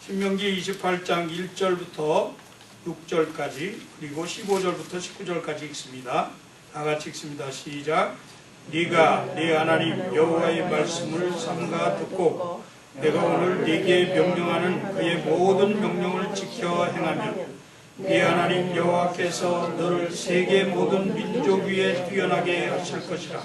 신명기 28장 1절부터 6절까지 그리고 15절부터 19절까지 읽습니다. 다 같이 읽습니다. 시작. 네가 네 하나님 여호와의 말씀을 삼가 듣고 내가 오늘 네게 명령하는 그의 모든 명령을 지켜 행하면 네 하나님 여호와께서 너를 세계 모든 민족 위에 뛰어나게 하실 것이라.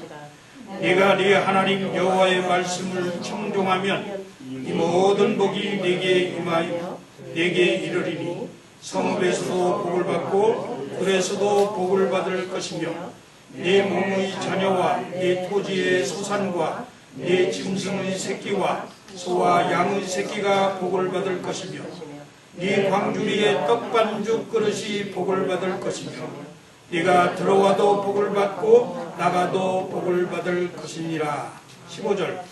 네가 네 하나님 여호와의 말씀을 청종하면 이 모든 복이 네게 임하여 네게 이르리니 성읍에서도 복을 받고 들에서도 복을 받을 것이며 네 몸의 자녀와 네 토지의 소산과 네 짐승의 새끼와 소와 양의 새끼가 복을 받을 것이며 네 광주리의 떡반죽 그릇이 복을 받을 것이며 네가 들어와도 복을 받고 나가도 복을 받을 것이니라. 15절.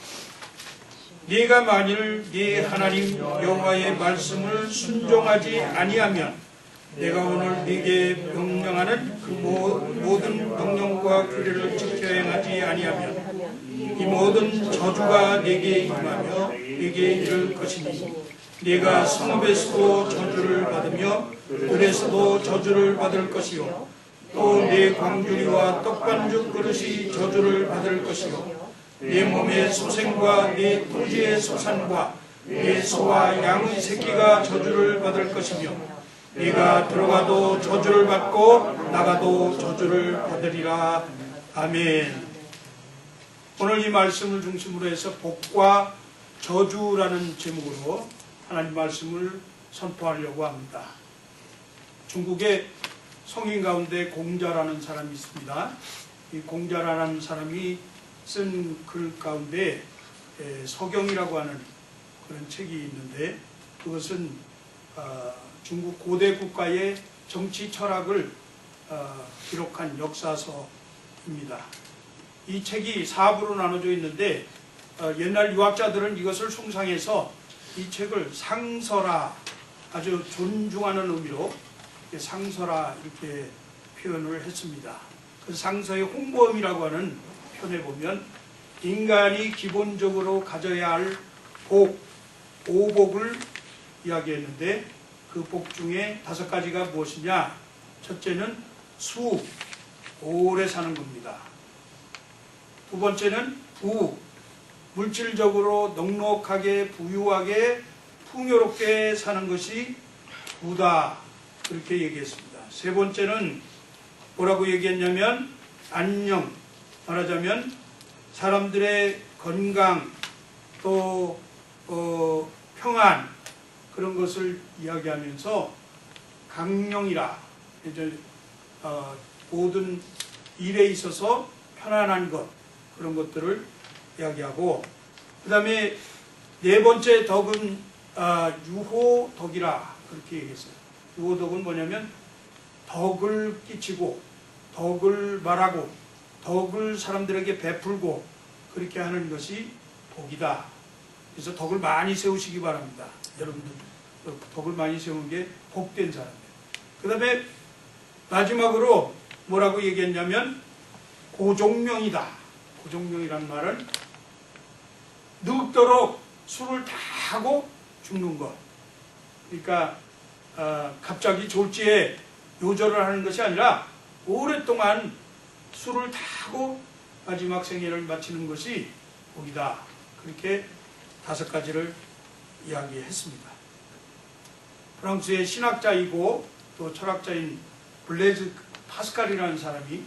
네가 만일 네 하나님 여호와의 말씀을 순종하지 아니하면 내가 오늘 네게 명령하는 그 모든 명령과 규례를 지켜 행하지 아니하면 이 모든 저주가 네게 임하며 네게 이를 것이니 네가 성읍에서도 저주를 받으며 들에서도 저주를 받을 것이요 또 네 광주리와 떡반죽 그릇이 저주를 받을 것이요 네 몸의 소생과 네 토지의 소산과 네 소와 양의 새끼가 저주를 받을 것이며 네가 들어가도 저주를 받고 나가도 저주를 받으리라. 아멘. 오늘 이 말씀을 중심으로 해서 복과 저주라는 제목으로 하나님 말씀을 선포하려고 합니다. 중국의 성인 가운데 공자라는 사람이 있습니다. 이 공자라는 사람이 쓴 글 가운데 서경이라고 하는 그런 책이 있는데 그것은 중국 고대 국가의 정치 철학을 기록한 역사서입니다. 이 책이 4부로 나눠져 있는데 옛날 유학자들은 이것을 숭상해서 이 책을 상서라, 아주 존중하는 의미로 상서라 이렇게 표현을 했습니다. 그 상서의 홍보음이라고 하는 편에 보면 인간이 기본적으로 가져야 할 복, 오복을 이야기했는데 그 복 중에 5가지가 무엇이냐? 첫째는 오래 사는 겁니다. 두 번째는 물질적으로 넉넉하게 부유하게 풍요롭게 사는 것이 부다, 그렇게 얘기했습니다. 세 번째는 뭐라고 얘기했냐면 안녕, 말하자면 사람들의 건강 또 평안 그런 것을 이야기하면서 강령이라, 이제 모든 일에 있어서 편안한 것 그런 것들을 이야기하고, 그 다음에 네 번째 덕은 유호덕이라 그렇게 얘기했어요. 유호덕은 뭐냐면 덕을 끼치고 덕을 말하고 덕을 사람들에게 베풀고 그렇게 하는 것이 복이다. 그래서 덕을 많이 세우시기 바랍니다. 여러분들 덕을 많이 세우는 게 복된 사람이에요. 그 다음에 마지막으로 뭐라고 얘기했냐면 고종명이다. 고종명이란 말은 늙도록 술을 다 하고 죽는 것. 그러니까 갑자기 졸지에 요절을 하는 것이 아니라 오랫동안 술을 다 하고 마지막 생애를 마치는 것이 복이다. 그렇게 5가지를 이야기했습니다. 프랑스의 신학자이고 또 철학자인 블레즈 파스칼이라는 사람이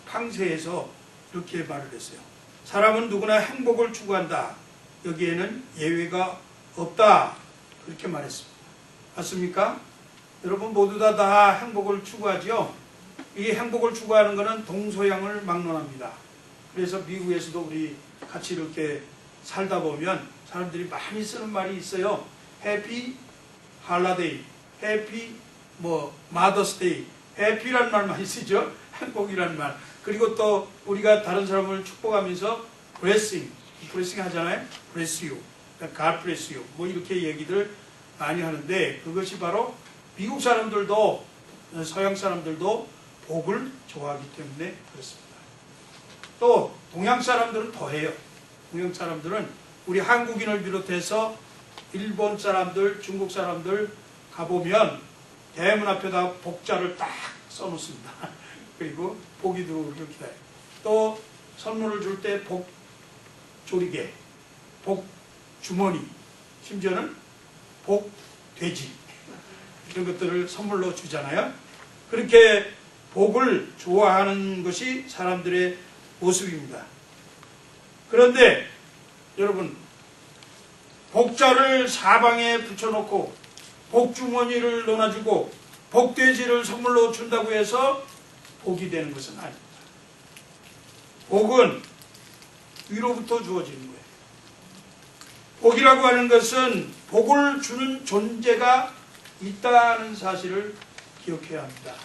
팡세에서 이렇게 말을 했어요. 사람은 누구나 행복을 추구한다. 여기에는 예외가 없다. 그렇게 말했습니다. 맞습니까? 여러분 모두 다 행복을 추구하죠. 이 행복을 추구하는 것은 동서양을 막론합니다. 그래서 미국에서도 우리 같이 이렇게 살다 보면 사람들이 많이 쓰는 말이 있어요. 해피 할라데이, 해피 마더스데이, 해피란 말 많이 쓰죠. 행복이란 말. 그리고 또 우리가 다른 사람을 축복하면서 blessing 하잖아요. bless you, God bless you 뭐 이렇게 얘기들 많이 하는데 그것이 바로 미국 사람들도 서양 사람들도 복을 좋아하기 때문에 그렇습니다. 또 동양 사람들은 더해요. 동양 사람들은 우리 한국인을 비롯해서 일본 사람들, 중국 사람들 가보면 대문 앞에다 복자를 딱 써놓습니다. 그리고 복이 들어오길 기다려요. 또 선물을 줄 때 복조리개, 복주머니, 심지어는 복돼지 이런 것들을 선물로 주잖아요. 그렇게 복을 좋아하는 것이 사람들의 모습입니다. 그런데 여러분, 복자를 사방에 붙여놓고 복주머니를 넣어주고 복돼지를 선물로 준다고 해서 복이 되는 것은 아닙니다. 복은 위로부터 주어지는 거예요. 복이라고 하는 것은 복을 주는 존재가 있다는 사실을 기억해야 합니다.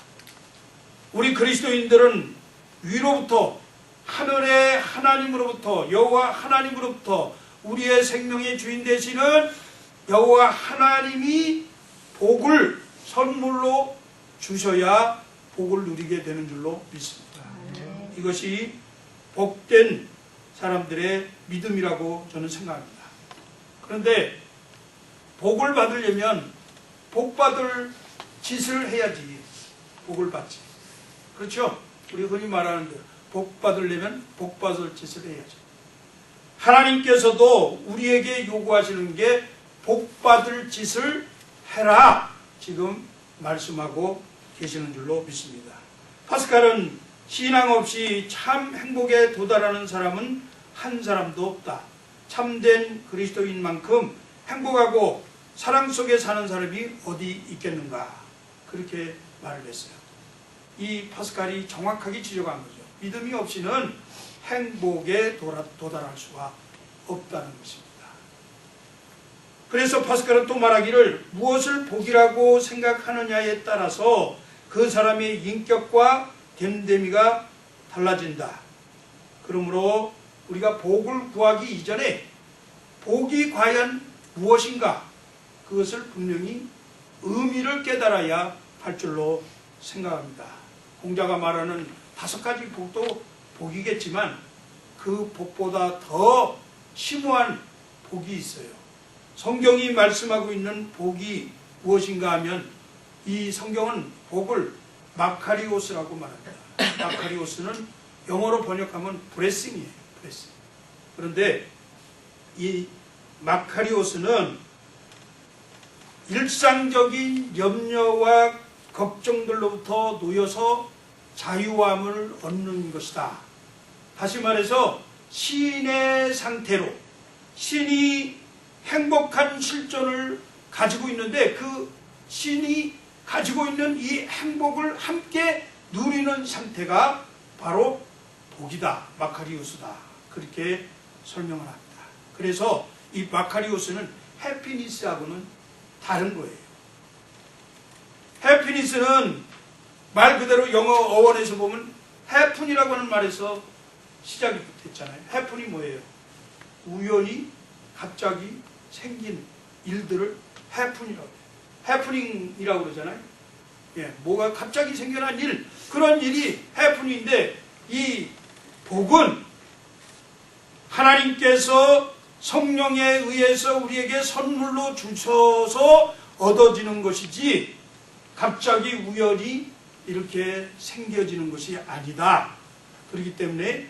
우리 그리스도인들은 위로부터, 하늘의 하나님으로부터, 여호와 하나님으로부터 우리의 생명의 주인 되시는 여호와 하나님이 복을 선물로 주셔야 복을 누리게 되는 줄로 믿습니다. 이것이 복된 사람들의 믿음이라고 저는 생각합니다. 그런데 복을 받으려면 복받을 짓을 해야지 복을 받지. 그렇죠? 우리 흔히 말하는 대로 복받으려면 복받을 짓을 해야죠. 하나님께서도 우리에게 요구하시는 게 복받을 짓을 해라, 지금 말씀하고 계시는 줄로 믿습니다. 파스칼은 신앙 없이 참 행복에 도달하는 사람은 한 사람도 없다. 참된 그리스도인만큼 행복하고 사랑 속에 사는 사람이 어디 있겠는가, 그렇게 말을 했어요. 이 파스칼이 정확하게 지적한 거죠. 믿음이 없이는 행복에 도달할 수가 없다는 것입니다. 그래서 파스칼은 또 말하기를, 무엇을 복이라고 생각하느냐에 따라서 그 사람의 인격과 됨됨이가 달라진다. 그러므로 우리가 복을 구하기 이전에 복이 과연 무엇인가, 그것을 분명히 의미를 깨달아야 할 줄로 생각합니다. 공자가 말하는 5가지 복도 복이겠지만 그 복보다 더 심오한 복이 있어요. 성경이 말씀하고 있는 복이 무엇인가 하면, 이 성경은 복을 마카리오스라고 말합니다. 마카리오스는 영어로 번역하면 블레싱이에요. 블레싱. 그런데 이 마카리오스는 일상적인 염려와 걱정들로부터 놓여서 자유함을 얻는 것이다. 다시 말해서 신의 상태로, 신이 행복한 실존을 가지고 있는데 그 신이 가지고 있는 이 행복을 함께 누리는 상태가 바로 복이다, 마카리오스다, 그렇게 설명을 합니다. 그래서 이 마카리오스는 해피니스하고는 다른 거예요. 해피니스는 말 그대로 영어 어원에서 보면 해픈이라고 하는 말에서 시작이 됐잖아요. 해픈이 뭐예요? 우연히 갑자기 생긴 일들을 해픈이라고 해요. 해프닝이라고 그러잖아요. 예, 뭐가 갑자기 생겨난 일, 그런 일이 해프닝인데, 이 복은 하나님께서 성령에 의해서 우리에게 선물로 주셔서 얻어지는 것이지 갑자기 우연히 이렇게 생겨지는 것이 아니다. 그렇기 때문에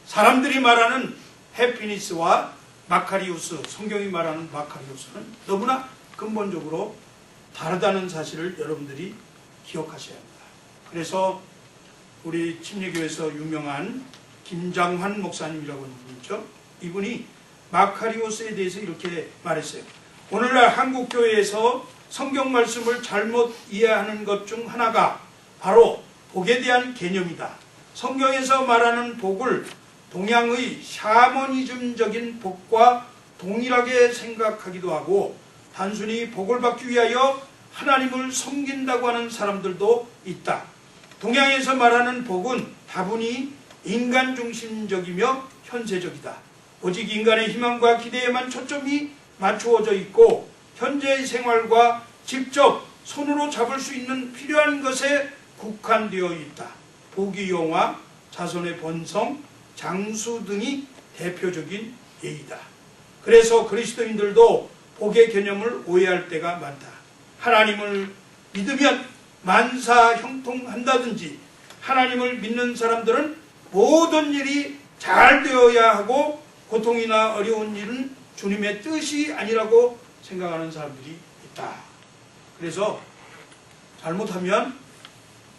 사람들이 말하는 해피니스와 마카리오스, 성경이 말하는 마카리오스는 너무나 근본적으로 다르다는 사실을 여러분들이 기억하셔야 합니다. 그래서 우리 침례교회에서 유명한 김장환 목사님이라고 하는 분이 있죠. 이분이 마카리오스에 대해서 이렇게 말했어요. 오늘날 한국교회에서 성경 말씀을 잘못 이해하는 것 중 하나가 바로 복에 대한 개념이다. 성경에서 말하는 복을 동양의 샤머니즘적인 복과 동일하게 생각하기도 하고, 단순히 복을 받기 위하여 하나님을 섬긴다고 하는 사람들도 있다. 동양에서 말하는 복은 다분히 인간 중심적이며 현세적이다. 오직 인간의 희망과 기대에만 초점이 맞추어져 있고, 현재의 생활과 직접 손으로 잡을 수 있는 필요한 것에 국한되어 있다. 부귀영화, 자손의 번성, 장수 등이 대표적인 예이다. 그래서 그리스도인들도 복의 개념을 오해할 때가 많다. 하나님을 믿으면 만사 형통한다든지 하나님을 믿는 사람들은 모든 일이 잘 되어야 하고 고통이나 어려운 일은 주님의 뜻이 아니라고 생각하는 사람들이 있다. 그래서 잘못하면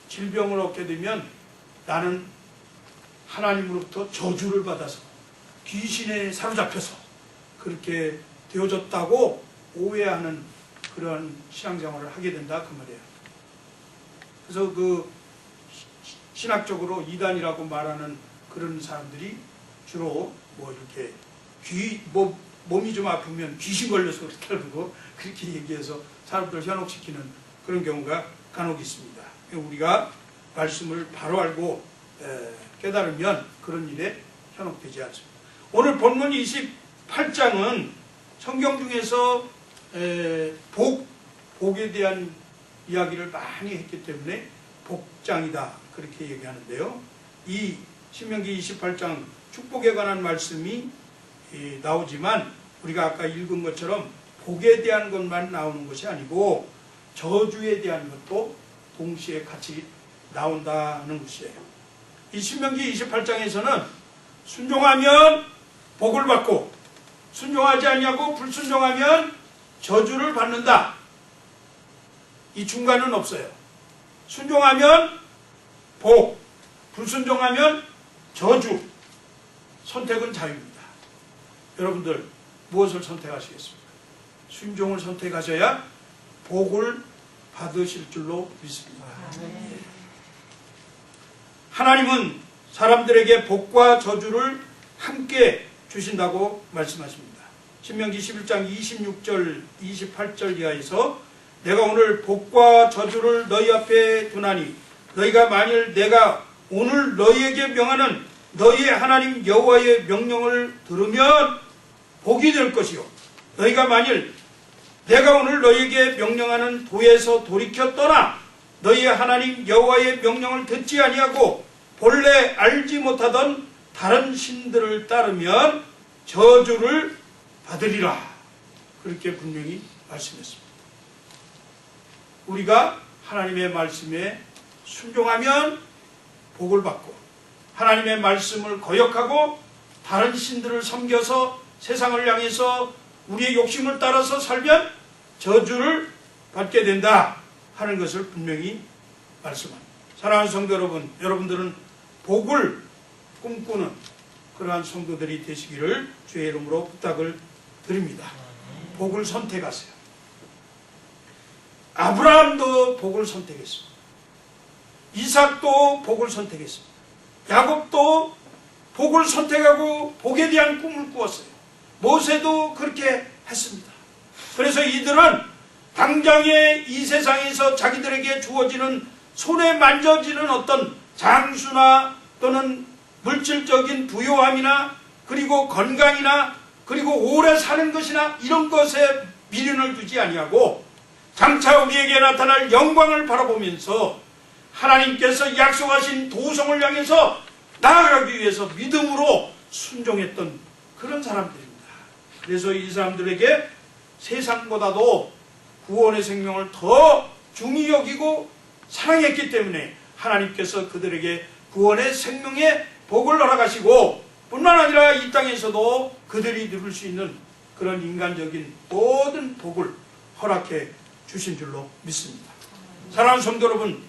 질병을 얻게 되면 나는 하나님으로부터 저주를 받아서 귀신에 사로잡혀서 그렇게 되어졌다고 오해하는 그런 신앙생활을 하게 된다 그 말이에요. 그래서 그 신학적으로 이단이라고 말하는 그런 사람들이 주로 뭐 이렇게 몸이 좀 아프면 귀신 걸려서 그렇다고 그렇게 얘기해서 사람들을 현혹시키는 그런 경우가 간혹 있습니다. 우리가 말씀을 바로 알고 깨달으면 그런 일에 현혹되지 않습니다. 오늘 본문 28장은 성경 중에서 복에 대한 이야기를 많이 했기 때문에 복장이다 그렇게 얘기하는데요. 이 신명기 28장 축복에 관한 말씀이 나오지만 우리가 아까 읽은 것처럼 복에 대한 것만 나오는 것이 아니고 저주에 대한 것도 동시에 같이 나온다는 것이에요. 이 신명기 28장에서는 순종하면 복을 받고 순종하지 않냐고 불순종하면 저주를 받는다. 이 중간은 없어요. 순종하면 복, 불순종하면 저주. 선택은 자유입니다. 여러분들 무엇을 선택하시겠습니까? 순종을 선택하셔야 복을 받으실 줄로 믿습니다. 하나님은 사람들에게 복과 저주를 함께 주신다고 말씀하십니다. 신명기 11장 26절 28절 이하에서 내가 오늘 복과 저주를 너희 앞에 두나니 너희가 만일 내가 오늘 너희에게 명하는 너희의 하나님 여호와의 명령을 들으면 복이 될 것이요 너희가 만일 내가 오늘 너희에게 명령하는 도에서 돌이켜 떠나 너희의 하나님 여호와의 명령을 듣지 아니하고 본래 알지 못하던 다른 신들을 따르면 저주를 받으리라. 그렇게 분명히 말씀했습니다. 우리가 하나님의 말씀에 순종하면 복을 받고 하나님의 말씀을 거역하고 다른 신들을 섬겨서 세상을 향해서 우리의 욕심을 따라서 살면 저주를 받게 된다 하는 것을 분명히 말씀합니다. 사랑하는 성도 여러분, 여러분들은 복을 꿈꾸는 그러한 성도들이 되시기를 주의 이름으로 부탁을 드립니다. 복을 선택하세요. 아브라함도 복을 선택했습니다. 이삭도 복을 선택했습니다. 야곱도 복을 선택하고 복에 대한 꿈을 꾸었어요. 모세도 그렇게 했습니다. 그래서 이들은 당장에 이 세상에서 자기들에게 주어지는 손에 만져지는 어떤 장수나 또는 물질적인 부요함이나 그리고 건강이나 그리고 오래 사는 것이나 이런 것에 미련을 두지 아니하고 장차 우리에게 나타날 영광을 바라보면서 하나님께서 약속하신 도성을 향해서 나아가기 위해서 믿음으로 순종했던 그런 사람들입니다. 그래서 이 사람들에게 세상보다도 구원의 생명을 더 중히 여기고 사랑했기 때문에 하나님께서 그들에게 구원의 생명의 복을 허락하시고 뿐만 아니라 이 땅에서도 그들이 누릴 수 있는 그런 인간적인 모든 복을 허락해 주신 줄로 믿습니다. 사랑하는 성도 여러분,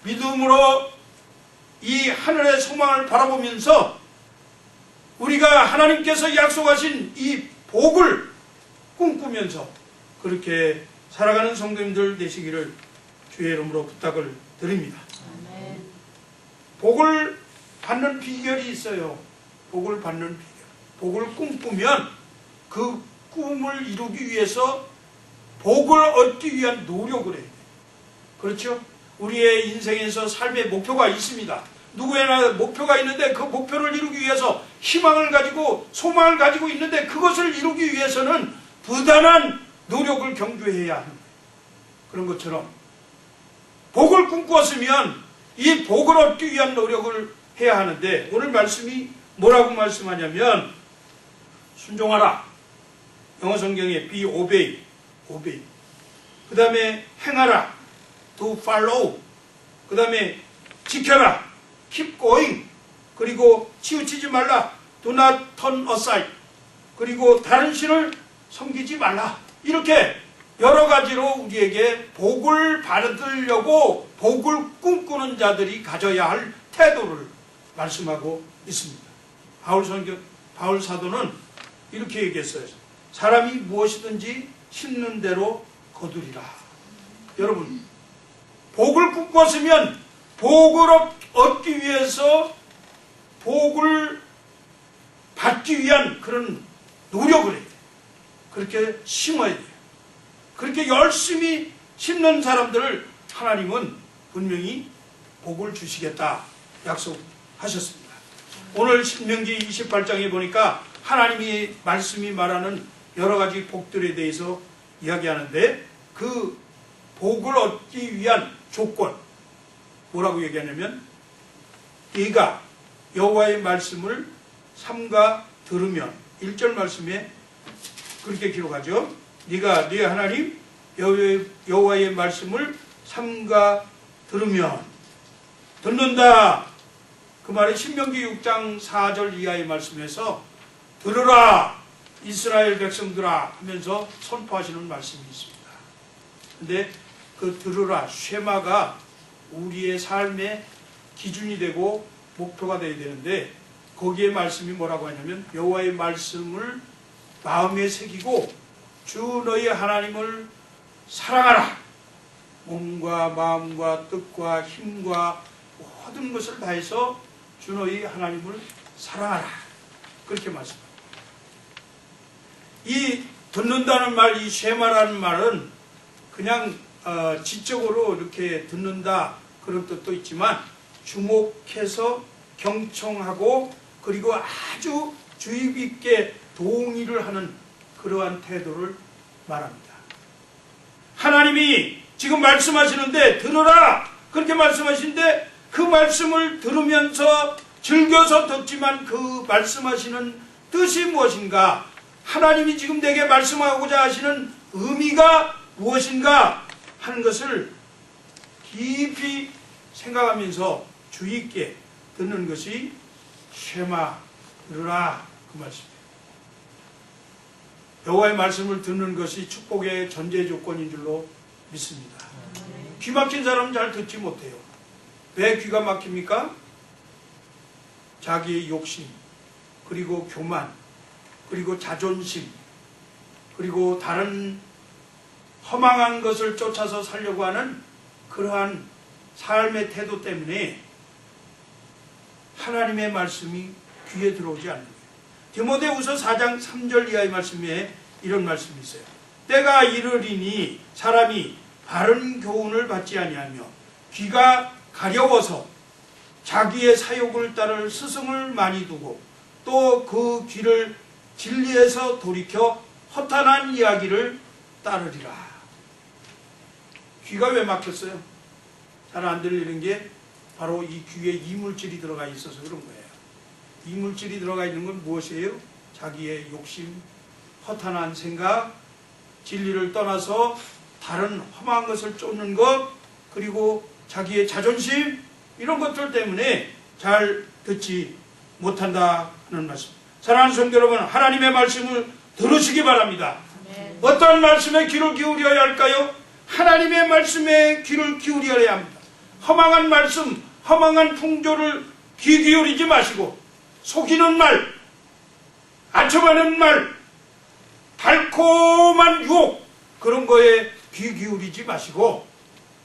믿음으로 이 하늘의 소망을 바라보면서 우리가 하나님께서 약속하신 이 복을 꿈꾸면서 그렇게 살아가는 성도님들 되시기를 주의 이름으로 부탁을 드립니다. 아멘. 복을 받는 비결이 있어요. 복을 받는 비결. 복을 꿈꾸면 그 꿈을 이루기 위해서 복을 얻기 위한 노력을 해야 돼요. 그렇죠? 우리의 인생에서 삶의 목표가 있습니다. 누구에나 목표가 있는데 그 목표를 이루기 위해서 희망을 가지고 소망을 가지고 있는데 그것을 이루기 위해서는 부단한 노력을 경주해야 합니다. 그런 것처럼 복을 꿈꾸었으면 이 복을 얻기 위한 노력을 해야 하는데 오늘 말씀이 뭐라고 말씀하냐면 순종하라. 영어 성경에 be obey, obey. 그 다음에 행하라, to follow. 그 다음에 지켜라, keep going. 그리고 치우치지 말라, do not turn aside. 그리고 다른 신을 섬기지 말라. 이렇게 여러 가지로 우리에게 복을 받으려고 복을 꿈꾸는 자들이 가져야 할 태도를 말씀하고 있습니다. 바울 사도는 이렇게 얘기했어요. 사람이 무엇이든지 심는 대로 거두리라. 여러분, 복을 꿈꿨으면 복을 얻기 위해서 복을 받기 위한 그런 노력을 해야 돼요. 그렇게 심어야 돼요. 그렇게 열심히 심는 사람들을 하나님은 분명히 복을 주시겠다 약속하셨습니다. 오늘 신명기 28장에 보니까 하나님이 말씀이 말하는 여러 가지 복들에 대해서 이야기하는데 그 복을 얻기 위한 조건 뭐라고 얘기하냐면 네가 여호와의 말씀을 삼가 들으면 1절 말씀에 그렇게 기록하죠. 네가 네 하나님 여호와의 말씀을 삼가 들으면 듣는다. 그 말이 신명기 6장 4절 이하의 말씀에서 들으라 이스라엘 백성들아 하면서 선포하시는 말씀이 있습니다. 근데 그 들으라 쉐마가 우리의 삶의 기준이 되고 목표가 되어야 되는데 거기에 말씀이 뭐라고 하냐면 여호와의 말씀을 마음에 새기고 주 너희 하나님을 사랑하라. 몸과 마음과 뜻과 힘과 모든 것을 다해서 주 너희 하나님을 사랑하라. 그렇게 말씀합니다. 이 듣는다는 말, 이 쉐마라는 말은 그냥 지적으로 이렇게 듣는다 그런 뜻도 있지만 주목해서 경청하고 그리고 아주 주의 깊게 동의를 하는 그러한 태도를 말합니다. 하나님이 지금 말씀하시는데 들으라 그렇게 말씀하시는데 그 말씀을 들으면서 즐겨서 듣지만 그 말씀하시는 뜻이 무엇인가, 하나님이 지금 내게 말씀하고자 하시는 의미가 무엇인가 하는 것을 깊이 생각하면서 주의 있게 듣는 것이 쉐마 들으라 그 말씀입니다. 여호와의 말씀을 듣는 것이 축복의 전제 조건인 줄로 믿습니다. 귀 막힌 사람은 잘 듣지 못해요. 왜 귀가 막힙니까? 자기의 욕심, 그리고 교만, 그리고 자존심, 그리고 다른 허망한 것을 쫓아서 살려고 하는 그러한 삶의 태도 때문에 하나님의 말씀이 귀에 들어오지 않는 거예요. 디모데후서 4장 3절 이하의 말씀에 이런 말씀이 있어요. 때가 이르리니 사람이 바른 교훈을 받지 아니하며 귀가 가려워서 자기의 사욕을 따를 스승을 많이 두고 또 그 귀를 진리에서 돌이켜 허탄한 이야기를 따르리라. 귀가 왜 막혔어요? 잘 안 들리는 게 바로 이 귀에 이물질이 들어가 있어서 그런 거예요. 이물질이 들어가 있는 건 무엇이에요? 자기의 욕심, 허탄한 생각, 진리를 떠나서 다른 험한 것을 쫓는 것, 그리고 자기의 자존심, 이런 것들 때문에 잘 듣지 못한다는 말씀. 사랑하는 성도 여러분, 하나님의 말씀을 들으시기 바랍니다. 어떤 말씀에 귀를 기울여야 할까요? 하나님의 말씀에 귀를 기울여야 합니다. 허망한 말씀, 허망한 풍조를 귀 기울이지 마시고 속이는 말, 아첨하는 말, 달콤한 유혹, 그런 거에 귀 기울이지 마시고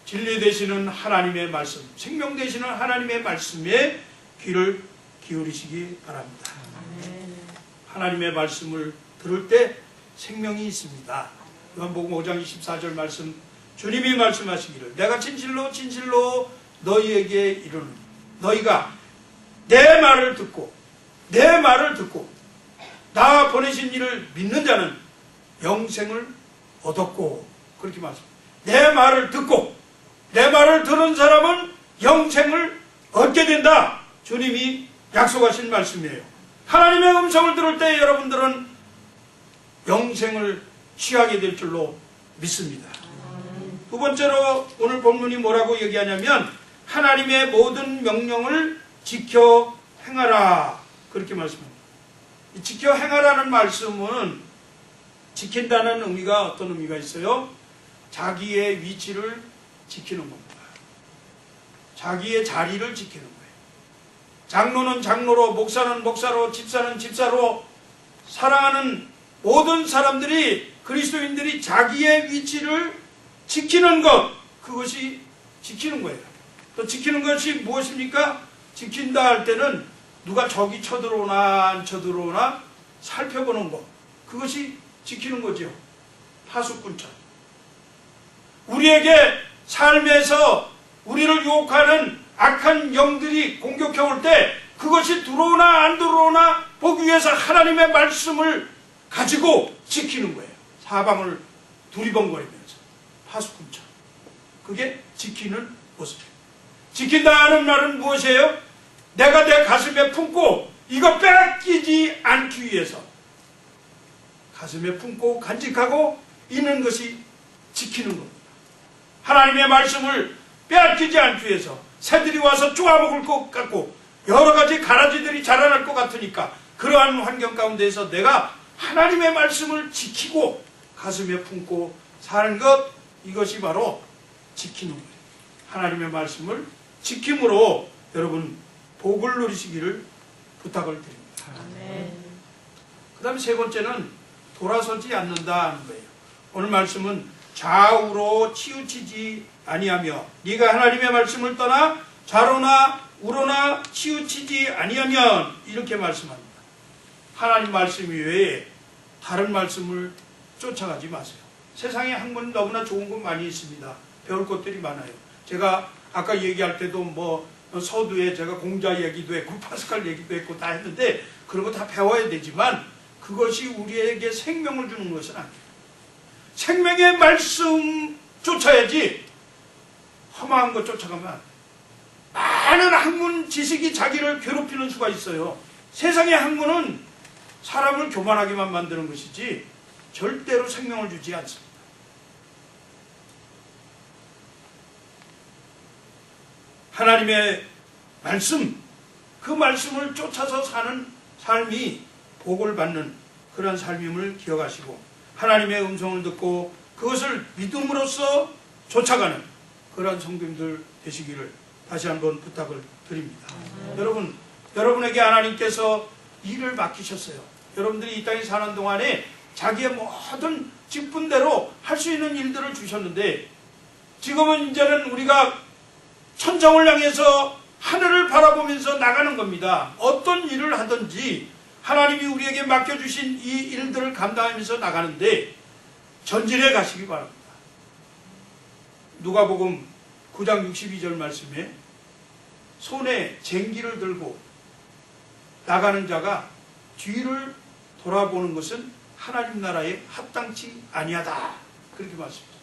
진리 되시는 하나님의 말씀, 생명 되시는 하나님의 말씀에 귀를 기울이시기 바랍니다. 하나님의 말씀을 들을 때 생명이 있습니다. 요한복음 5장 24절 말씀, 주님이 말씀하시기를 내가 진실로 진실로 너희에게 이르노니 너희가 내 말을 듣고 나 보내신 이를 믿는 자는 영생을 얻었고, 그렇게 말씀합니다. 내 말을 듣고 내 말을 들은 사람은 영생을 얻게 된다. 주님이 약속하신 말씀이에요. 하나님의 음성을 들을 때 여러분들은 영생을 취하게 될 줄로 믿습니다. 두 번째로 오늘 본문이 뭐라고 얘기하냐면 하나님의 모든 명령을 지켜 행하라, 그렇게 말씀합니다. 지켜 행하라는 말씀은 지킨다는 의미가 어떤 의미가 있어요? 자기의 위치를 지키는 겁니다. 자기의 자리를 지키는 거예요. 장로는 장로로, 목사는 목사로, 집사는 집사로, 사랑하는 모든 사람들이, 그리스도인들이 자기의 위치를 지키는 것, 그것이 지키는 거예요. 또 지키는 것이 무엇입니까? 지킨다 할 때는 누가 적이 쳐들어오나 안 쳐들어오나 살펴보는 것, 그것이 지키는 거죠. 파수꾼처럼. 우리에게 삶에서 우리를 유혹하는 악한 영들이 공격해 올 때 그것이 들어오나 안 들어오나 보기 위해서 하나님의 말씀을 가지고 지키는 거예요. 사방을 두리번거리면서 파수꾼처럼. 그게 지키는 모습이에요. 지킨다는 말은 무엇이에요? 내가 내 가슴에 품고 이거 뺏기지 않기 위해서 가슴에 품고 간직하고 있는 것이 지키는 겁니다. 하나님의 말씀을 빼앗기지 않기 위해서 새들이 와서 쪼아먹을 것 같고 여러 가지 가라지들이 자라날 것 같으니까 그러한 환경 가운데에서 내가 하나님의 말씀을 지키고 가슴에 품고 사는 것, 이것이 바로 지키는 거예요. 하나님의 말씀을 지킴으로 여러분 복을 누리시기를 부탁을 드립니다. 그 다음에 세 번째는 돌아서지 않는다 하는 거예요. 오늘 말씀은 좌우로 치우치지 아니하며 네가 하나님의 말씀을 떠나 좌로나 우로나 치우치지 아니하면, 이렇게 말씀합니다. 하나님 말씀 외에 다른 말씀을 쫓아가지 마세요. 세상에 학문 너무나 좋은 것 많이 있습니다. 배울 것들이 많아요. 제가 아까 얘기할 때도 뭐 서두에 제가 공자 얘기도 했고 파스칼 얘기도 했고 다 했는데 그런 거 다 배워야 되지만 그것이 우리에게 생명을 주는 것은 아니에요. 생명의 말씀 쫓아야지 험한 것 쫓아가면 안 돼요. 많은 학문 지식이 자기를 괴롭히는 수가 있어요. 세상의 학문은 사람을 교만하게만 만드는 것이지 절대로 생명을 주지 않습니다. 하나님의 말씀, 그 말씀을 쫓아서 사는 삶이 복을 받는 그런 삶임을 기억하시고 하나님의 음성을 듣고 그것을 믿음으로써 쫓아가는 그런 성도님들 되시기를 다시 한번 부탁을 드립니다. 여러분에게 하나님께서 일을 맡기셨어요. 여러분들이 이 땅에 사는 동안에 자기의 모든 직분대로 할 수 있는 일들을 주셨는데 지금은 이제는 우리가 천정을 향해서 하늘을 바라보면서 나가는 겁니다. 어떤 일을 하든지 하나님이 우리에게 맡겨주신 이 일들을 감당하면서 나가는데 전진해 가시기 바랍니다. 누가복음 9장 62절 말씀에 손에 쟁기를 들고 나가는 자가 뒤를 돌아보는 것은 하나님 나라에 합당치 아니하다, 그렇게 말씀합니다.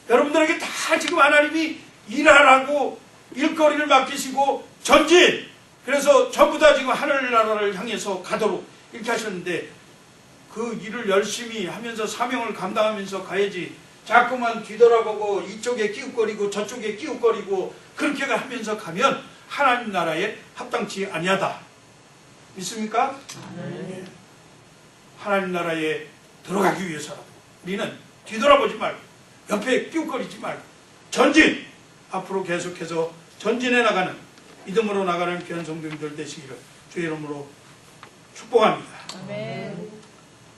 여러분들에게 다 지금 하나님이 일하라고 일거리를 맡기시고 전진, 그래서 전부 다 지금 하늘나라를 향해서 가도록 이렇게 하셨는데 그 일을 열심히 하면서 사명을 감당하면서 가야지 자꾸만 뒤돌아보고 이쪽에 끼웃거리고 저쪽에 끼웃거리고 그렇게 하면서 가면 하나님 나라에 합당치 아니하다. 믿습니까? 네. 하나님 나라에 들어가기 위해서라도 우리는 뒤돌아보지 말고 옆에 끼웃거리지 말고 전진! 앞으로 계속해서 전진해 나가는, 믿음으로 나가는 귀한 성도님들 되시기를 주의 이름으로 축복합니다. 아멘.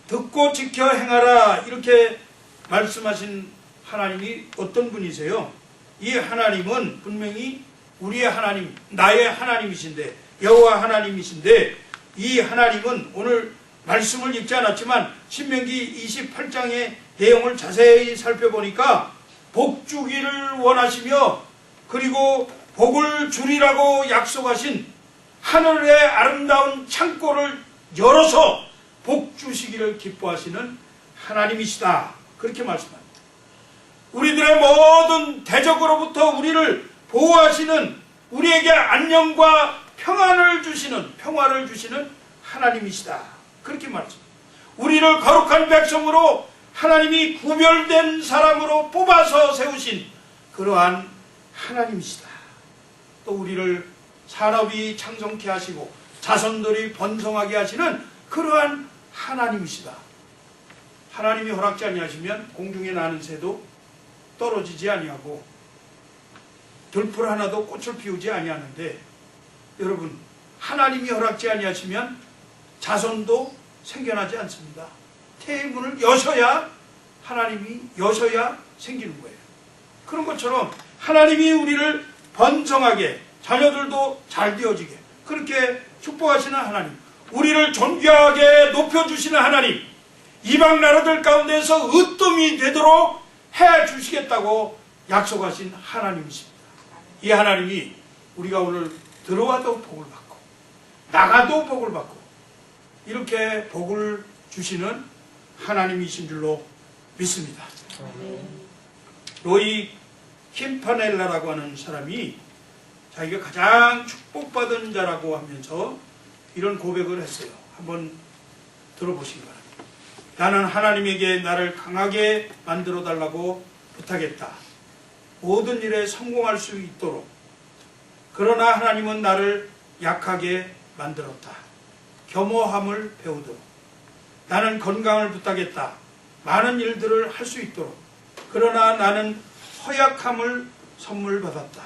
듣고 지켜 행하라, 이렇게 말씀하신 하나님이 어떤 분이세요? 이 하나님은 분명히 우리의 하나님, 나의 하나님이신데, 여호와 하나님이신데, 이 하나님은 오늘 말씀을 읽지 않았지만 신명기 28장의 내용을 자세히 살펴보니까 복 주기를 원하시며 그리고 복을 주리라고 약속하신 하늘의 아름다운 창고를 열어서 복 주시기를 기뻐하시는 하나님이시다, 그렇게 말씀합니다. 우리들의 모든 대적으로부터 우리를 보호하시는, 우리에게 안녕과 평안을 주시는, 평화를 주시는 하나님이시다, 그렇게 말씀합니다. 우리를 거룩한 백성으로 하나님이 구별된 사람으로 뽑아서 세우신 그러한 하나님이시다. 또 우리를 산업이 창성케 하시고 자손들이 번성하게 하시는 그러한 하나님이시다. 하나님이 허락지 아니하시면 공중에 나는 새도 떨어지지 아니하고 들풀 하나도 꽃을 피우지 아니하는데, 여러분, 하나님이 허락지 아니하시면 자손도 생겨나지 않습니다. 태의 문을 여셔야, 하나님이 여셔야 생기는 거예요. 그런 것처럼 하나님이 우리를 번성하게, 자녀들도 잘 되어지게 그렇게 축복하시는 하나님, 우리를 존귀하게 높여주시는 하나님, 이방 나라들 가운데서 으뜸이 되도록 해주시겠다고 약속하신 하나님이십니다. 이 하나님이 우리가 오늘 들어와도 복을 받고 나가도 복을 받고 이렇게 복을 주시는 하나님이신 줄로 믿습니다. 로이 캠파넬라라고 하는 사람이 자기가 가장 축복받은 자라고 하면서 이런 고백을 했어요. 한번 들어보시기 바랍니다. 나는 하나님에게 나를 강하게 만들어 달라고 부탁했다. 모든 일에 성공할 수 있도록. 그러나 하나님은 나를 약하게 만들었다. 겸허함을 배우도록. 나는 건강을 부탁했다. 많은 일들을 할 수 있도록. 그러나 나는 허약함을 선물 받았다.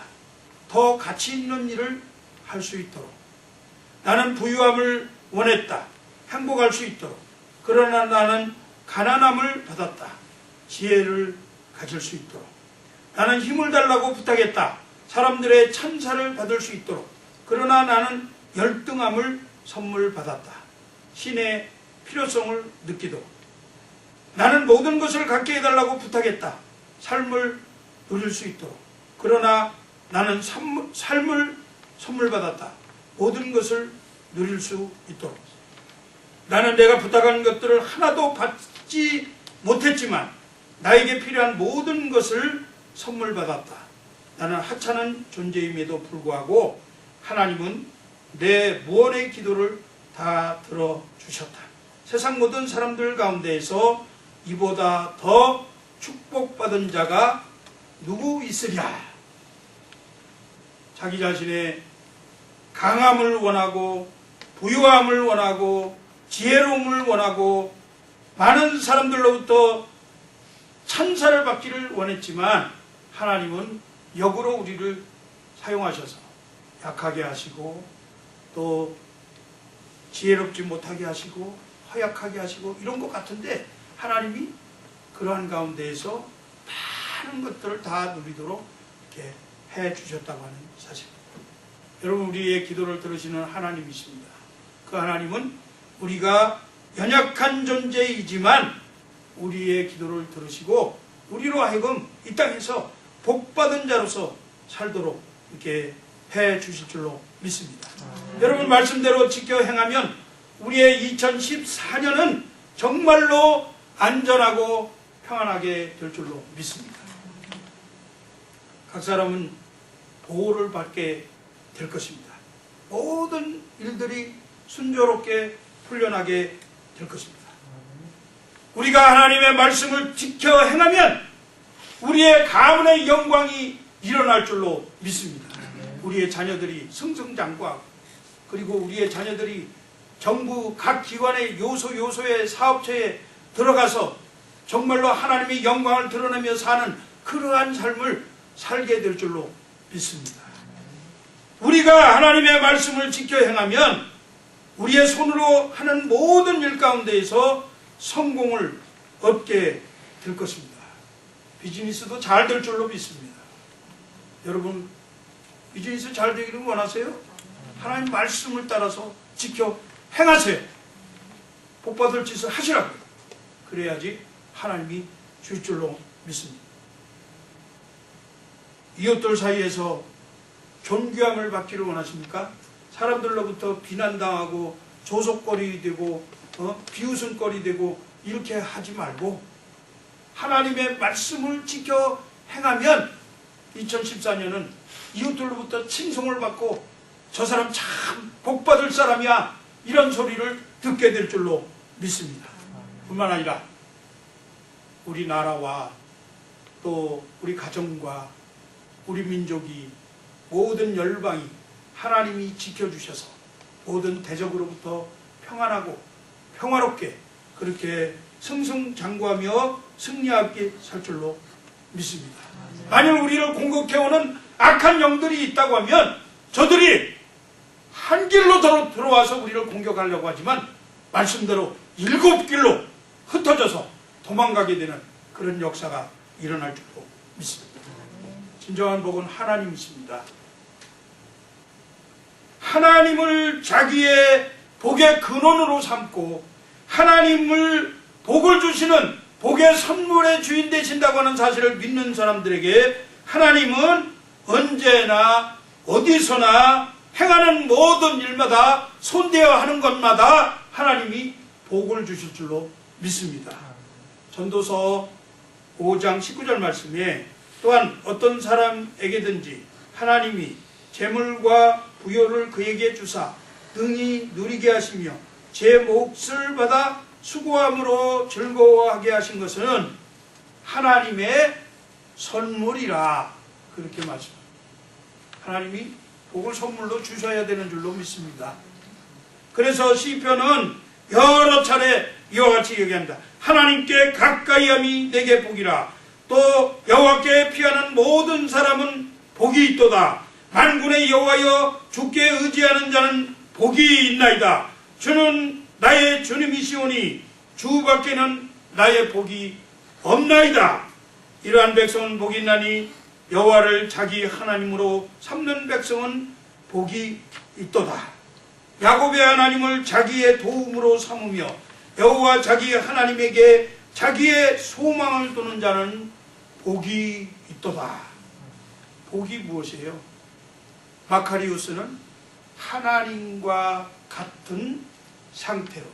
더 가치 있는 일을 할 수 있도록. 나는 부유함을 원했다. 행복할 수 있도록. 그러나 나는 가난함을 받았다. 지혜를 가질 수 있도록. 나는 힘을 달라고 부탁했다. 사람들의 찬사를 받을 수 있도록. 그러나 나는 열등함을 선물 받았다. 신의 필요성을 느끼도록. 나는 모든 것을 갖게 해달라고 부탁했다. 삶을 누릴 수 있도록. 그러나 나는 삶을 선물 받았다. 모든 것을 누릴 수 있도록. 나는 내가 부탁한 것들을 하나도 받지 못했지만 나에게 필요한 모든 것을 선물 받았다. 나는 하찮은 존재임에도 불구하고 하나님은 내 무언의 기도를 다 들어주셨다. 세상 모든 사람들 가운데에서 이보다 더 축복받은 자가 누구 있으랴? 자기 자신의 강함을 원하고 부유함을 원하고 지혜로움을 원하고 많은 사람들로부터 찬사를 받기를 원했지만 하나님은 역으로 우리를 사용하셔서 약하게 하시고 또 지혜롭지 못하게 하시고 허약하게 하시고 이런 것 같은데, 하나님이 그러한 가운데에서 많은 것들을 다 누리도록 이렇게 해 주셨다고 하는 사실입니다. 여러분, 우리의 기도를 들으시는 하나님이십니다. 그 하나님은 우리가 연약한 존재이지만 우리의 기도를 들으시고 우리로 하여금 이 땅에서 복받은 자로서 살도록 이렇게 해 주실 줄로 믿습니다. 여러분 말씀대로 지켜 행하면 우리의 2014년은 정말로 안전하고 평안하게 될 줄로 믿습니다. 각 사람은 보호를 받게 될 것입니다. 모든 일들이 순조롭게 풀려나게 될 것입니다. 우리가 하나님의 말씀을 지켜 행하면 우리의 가문의 영광이 일어날 줄로 믿습니다. 우리의 자녀들이 승승장구하고, 그리고 우리의 자녀들이 정부 각 기관의 요소의 사업체에 들어가서 정말로 하나님의 영광을 드러내며 사는 그러한 삶을 살게 될 줄로 믿습니다. 우리가 하나님의 말씀을 지켜 행하면 우리의 손으로 하는 모든 일 가운데에서 성공을 얻게 될 것입니다. 비즈니스도 잘 될 줄로 믿습니다. 여러분, 비즈니스 잘 되기를 원하세요? 하나님 말씀을 따라서 지켜 행하세요. 복받을 짓을 하시라고요. 그래야지 하나님이 줄 줄로 믿습니다. 이웃들 사이에서 존귀함을 받기를 원하십니까? 사람들로부터 비난당하고 조속거리 되고 비웃음거리 되고 이렇게 하지 말고 하나님의 말씀을 지켜 행하면 2014년은 이웃들로부터 칭송을 받고 저 사람 참 복받을 사람이야, 이런 소리를 듣게 될 줄로 믿습니다. 뿐만 아니라 우리 나라와 또 우리 가정과 우리 민족이 모든 열방이 하나님이 지켜주셔서 모든 대적으로부터 평안하고 평화롭게 그렇게 승승장구하며 승리하게 살 줄로 믿습니다. 만약 우리를 공격해오는 악한 영들이 있다고 하면 저들이 한 길로 들어와서 우리를 공격하려고 하지만 말씀대로 7길로 흩어져서 도망가게 되는 그런 역사가 일어날 줄로 믿습니다. 진정한 복은 하나님이십니다. 하나님을 자기의 복의 근원으로 삼고 하나님을 복을 주시는 복의 선물의 주인 되신다고 하는 사실을 믿는 사람들에게 하나님은 언제나 어디서나 행하는 모든 일마다 손대어 하는 것마다 하나님이 복을 주실 줄로 믿습니다. 전도서 5장 19절 말씀에 또한 어떤 사람에게든지 하나님이 재물과 부요를 그에게 주사 능히 누리게 하시며 제 몫을 받아 수고함으로 즐거워하게 하신 것은 하나님의 선물이라 그렇게 말씀합니다. 하나님이 복을 선물로 주셔야 되는 줄로 믿습니다. 그래서 시편은 여러 차례 이와 같이 얘기합니다. 하나님께 가까이함이 내게 복이라. 또 여호와께 피하는 모든 사람은 복이 있도다. 만군의 여호와여 주께 의지하는 자는 복이 있나이다. 주는 나의 주님이시오니 주밖에는 나의 복이 없나이다. 이러한 백성은 복이 있나니 여호와를 자기 하나님으로 삼는 백성은 복이 있도다. 야곱의 하나님을 자기의 도움으로 삼으며 여호와 자기 하나님에게 자기의 소망을 두는 자는 복이 있도다. 복이 무엇이에요? 마카리우스는 하나님과 같은 상태로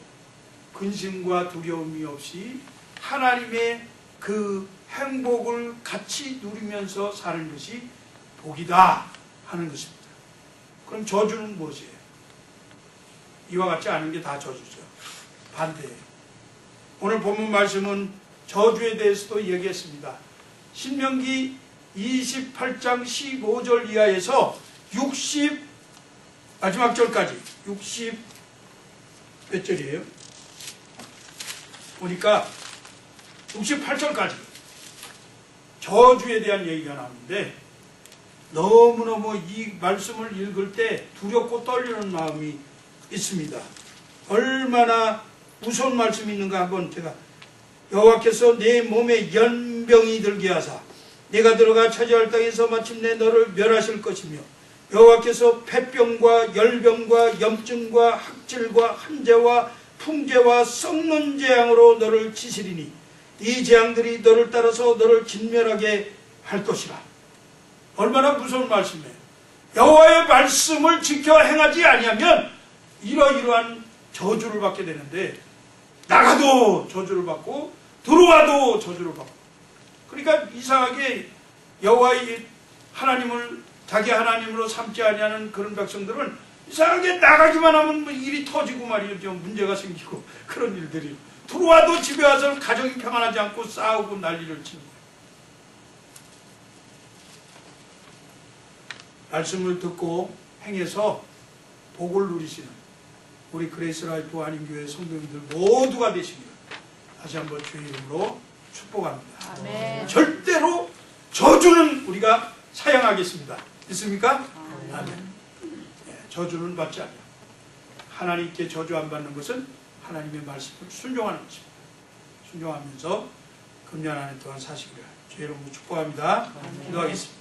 근심과 두려움이 없이 하나님의 그 행복을 같이 누리면서 사는 것이 복이다 하는 것입니다. 그럼 저주는 무엇이에요? 이와 같지 않은 게 다 저주죠. 반대예요. 오늘 본문 말씀은 저주에 대해서도 얘기했습니다. 신명기 28장 15절 이하에서 60 마지막 절까지 60 몇 절이에요? 보니까 68절까지 저주에 대한 얘기가 나오는데 너무너무 이 말씀을 읽을 때 두렵고 떨리는 마음이 있습니다. 얼마나 무서운 말씀이 있는가 한번 제가 여호와께서 내 몸에 연병이 들게 하사 내가 들어가 차지할 땅에서 마침내 너를 멸하실 것이며 여호와께서 폐병과 열병과 염증과 학질과 한재와 풍재와 썩는 재앙으로 너를 치시리니 이 재앙들이 너를 따라서 너를 진멸하게 할 것이라. 얼마나 무서운 말씀이에요. 여호와의 말씀을 지켜 행하지 아니하면 이러이러한 저주를 받게 되는데 나가도 저주를 받고 들어와도 저주를 받고 그러니까 이상하게 여호와의 하나님을 자기 하나님으로 삼지 아니하는 그런 백성들은 이상하게 나가기만 하면 일이 터지고 말이죠. 좀 문제가 생기고 그런 일들이 들어와도 집에 와서 가정이 평안하지 않고 싸우고 난리를 치는 거예요. 말씀을 듣고 행해서 복을 누리시는 우리 그레이스 라이프 한인교회 성도님들 모두가 되시기를 다시 한번 주의 이름으로 축복합니다. 아멘. 절대로 저주는 우리가 사양하겠습니다. 있습니까? 아멘. 네, 저주는 받지 않아요. 하나님께 저주 안 받는 것은 하나님의 말씀을 순종하는 것입니다. 순종하면서 금년 한 해 동안 사시기를 주의 이름으로 축복합니다. 아멘. 기도하겠습니다.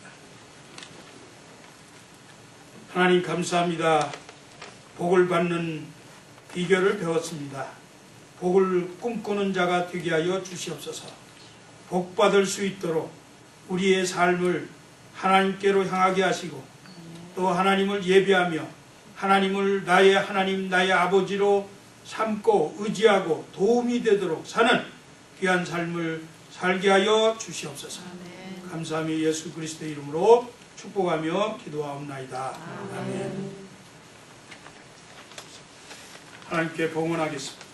하나님 감사합니다. 복을 받는 비결을 배웠습니다. 복을 꿈꾸는 자가 되게 하여 주시옵소서. 복 받을 수 있도록 우리의 삶을 하나님께로 향하게 하시고 또 하나님을 예배하며 하나님을 나의 하나님 나의 아버지로 삼고 의지하고 도움이 되도록 사는 귀한 삶을 살게 하여 주시옵소서. 아멘. 감사하며 예수 그리스도의 이름으로 축복하며 기도하옵나이다. 아멘. 하나님께 봉헌하겠습니다.